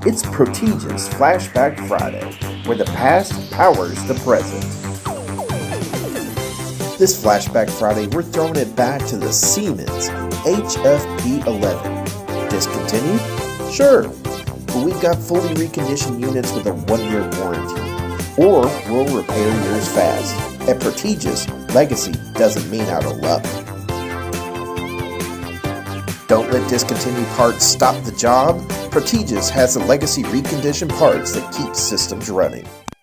It's Protegis Flashback Friday, where the past powers the present. This Flashback Friday, we're throwing it back to the Siemens HFP-11. Discontinued? Sure, but we've got fully reconditioned units with a 1-year warranty. Or we'll repair yours fast. At Protegis, legacy doesn't mean out of luck. Don't let discontinued parts stop the job. Protegis has the legacy reconditioned parts that keep systems running.